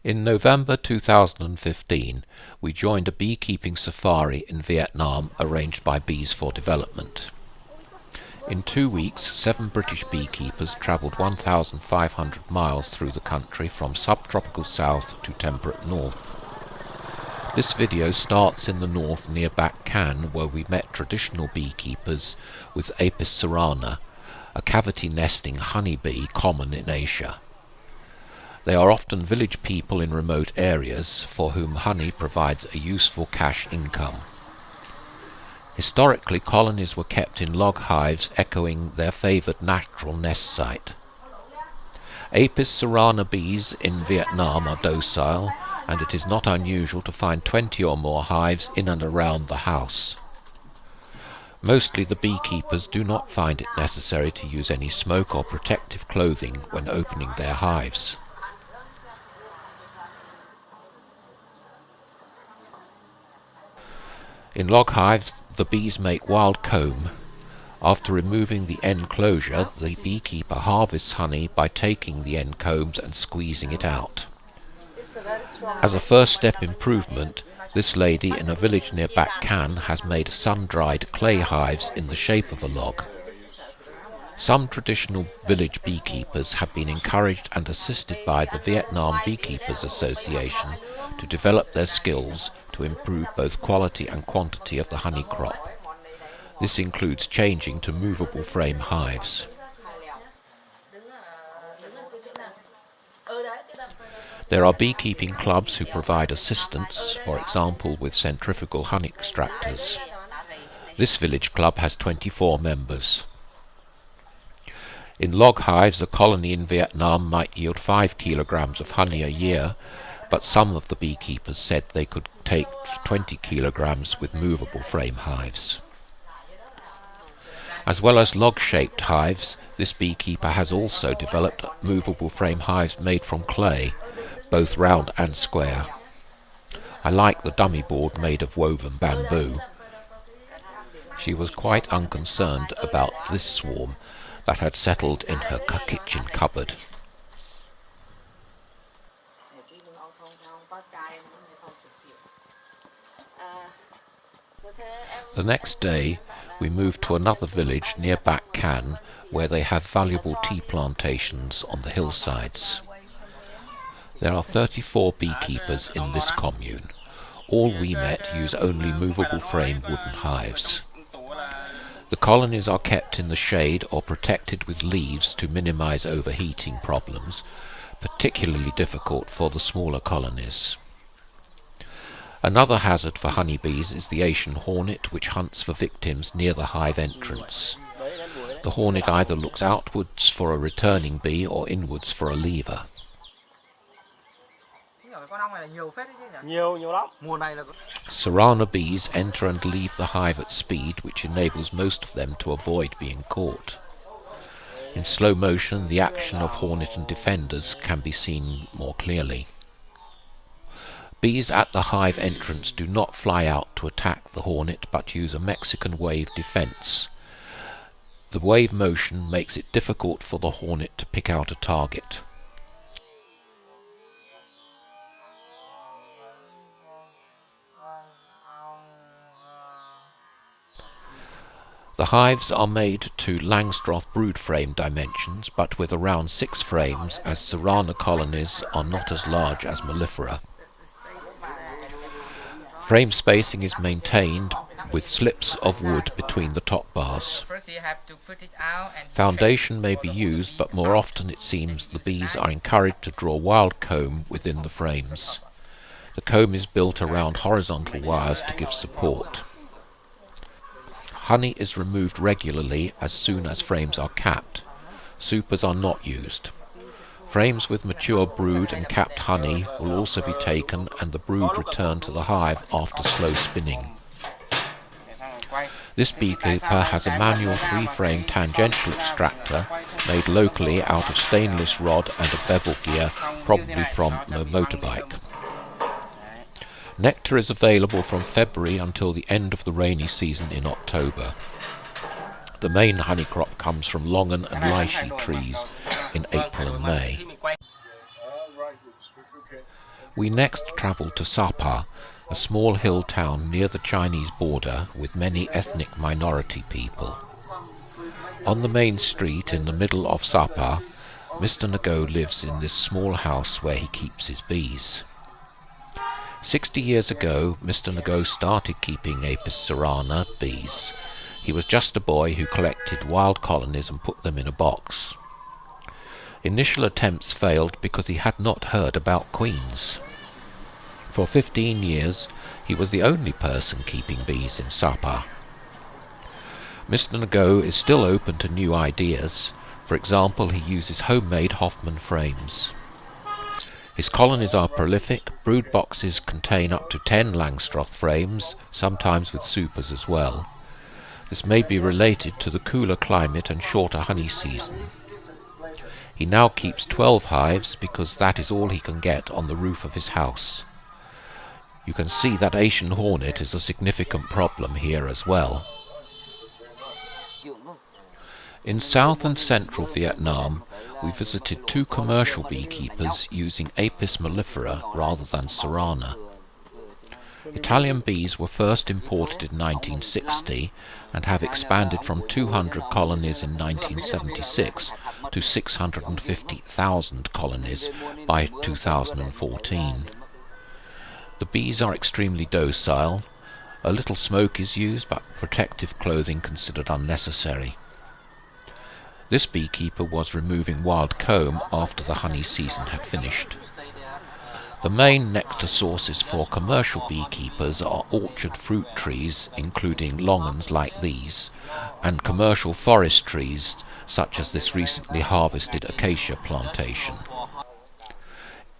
In November 2015, we joined a beekeeping safari in Vietnam arranged by Bees for Development. In 2 weeks, 7 British beekeepers travelled 1,500 miles through the country from subtropical south to temperate north. This video starts in the north near Bac Can, where we met traditional beekeepers with Apis cerana, a cavity-nesting honeybee common in Asia. They are often village people in remote areas for whom honey provides a useful cash income. Historically, colonies were kept in log hives echoing their favoured natural nest site. Apis cerana bees in Vietnam are docile, and it is not unusual to find 20 or more hives in and around the house. Mostly the beekeepers do not find it necessary to use any smoke or protective clothing when opening their hives. In log hives, the bees make wild comb. After removing the end closure, the beekeeper harvests honey by taking the end combs and squeezing it out. As a first step improvement, this lady in a village near Bac Can has made sun-dried clay hives in the shape of a log. Some traditional village beekeepers have been encouraged and assisted by the Vietnam Beekeepers Association to develop their skills to improve both quality and quantity of the honey crop. This includes changing to movable frame hives. There are beekeeping clubs who provide assistance, for example with centrifugal honey extractors. This village club has 24 members. In log hives, a colony in Vietnam might yield 5 kilograms of honey a year, but some of the beekeepers said they could take 20 kilograms with movable frame hives. As well as log-shaped hives, this beekeeper has also developed movable frame hives made from clay, both round and square. I like the dummy board made of woven bamboo. She was quite unconcerned about this swarm that had settled in her kitchen cupboard. The next day, we moved to another village near Bac Can, where they have valuable tea plantations on the hillsides. There are 34 beekeepers in this commune. All we met use only movable frame wooden hives. The colonies are kept in the shade or protected with leaves to minimize overheating problems, particularly difficult for the smaller colonies. Another hazard for honeybees is the Asian hornet, which hunts for victims near the hive entrance. The hornet either looks outwards for a returning bee or inwards for a leaver. Cerana bees enter and leave the hive at speed, which enables most of them to avoid being caught. In slow motion, the action of hornet and defenders can be seen more clearly. Bees at the hive entrance do not fly out to attack the hornet, but use a Mexican wave defense. The wave motion makes it difficult for the hornet to pick out a target. The hives are made to Langstroth brood frame dimensions, but with around 6 frames, as cerana colonies are not as large as mellifera. Frame spacing is maintained with slips of wood between the top bars. Foundation may be used, but more often it seems the bees are encouraged to draw wild comb within the frames. The comb is built around horizontal wires to give support. Honey is removed regularly as soon as frames are capped. Supers are not used. Frames with mature brood and capped honey will also be taken and the brood returned to the hive after slow spinning. This beekeeper has a manual 3-frame tangential extractor made locally out of stainless rod and a bevel gear, probably from a motorbike. Nectar is available from February until the end of the rainy season in October. The main honey crop comes from longan and lychee trees in April and May. We next travelled to Sapa, a small hill town near the Chinese border with many ethnic minority people. On the main street in the middle of Sapa, Mr. Ngo lives in this small house where he keeps his bees. 60 years ago, Mr. Ngo started keeping Apis cerana bees. He was just a boy who collected wild colonies and put them in a box. Initial attempts failed because he had not heard about queens. For 15 years, he was the only person keeping bees in Sapa. Mr. Ngo is still open to new ideas. For example, he uses homemade Hoffman frames. His colonies are prolific. Brood boxes contain up to 10 Langstroth frames, sometimes with supers as well. This may be related to the cooler climate and shorter honey season. He now keeps 12 hives because that is all he can get on the roof of his house. You can see that Asian hornet is a significant problem here as well. In South and Central Vietnam, we visited 2 commercial beekeepers using Apis mellifera rather than cerana. Italian bees were first imported in 1960 and have expanded from 200 colonies in 1976 to 650,000 colonies by 2014. The bees are extremely docile. A little smoke is used, but protective clothing considered unnecessary. This beekeeper was removing wild comb after the honey season had finished. The main nectar sources for commercial beekeepers are orchard fruit trees, including longans like these, and commercial forest trees, such as this recently harvested acacia plantation.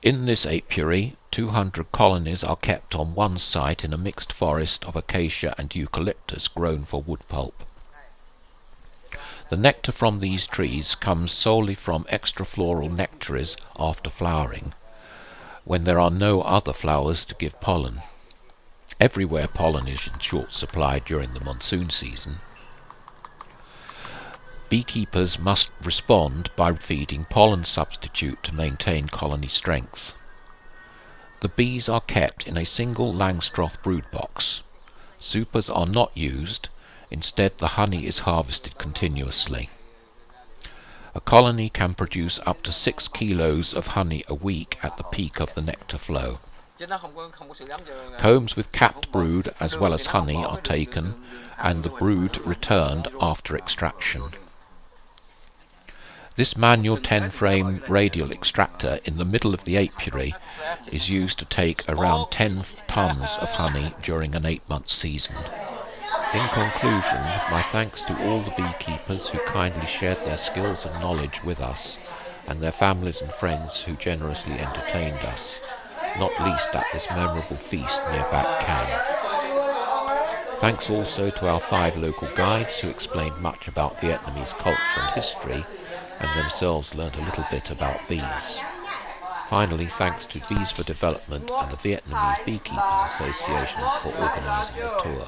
In this apiary, 200 colonies are kept on one site in a mixed forest of acacia and eucalyptus grown for wood pulp. The nectar from these trees comes solely from extrafloral nectaries after flowering, when there are no other flowers to give pollen. Everywhere pollen is in short supply during the monsoon season. Beekeepers must respond by feeding pollen substitute to maintain colony strength. The bees are kept in a single Langstroth brood box. Supers are not used. Instead, the honey is harvested continuously. A colony can produce up to 6 kilos of honey a week at the peak of the nectar flow. Combs with capped brood as well as honey are taken and the brood returned after extraction. This manual 10-frame radial extractor in the middle of the apiary is used to take around 10 tons of honey during an 8-month season. In conclusion, my thanks to all the beekeepers who kindly shared their skills and knowledge with us, and their families and friends who generously entertained us, not least at this memorable feast near Bac Can. Thanks also to our 5 local guides who explained much about Vietnamese culture and history, and themselves learnt a little bit about bees. Finally, thanks to Bees for Development and the Vietnamese Beekeepers Association for organising the tour.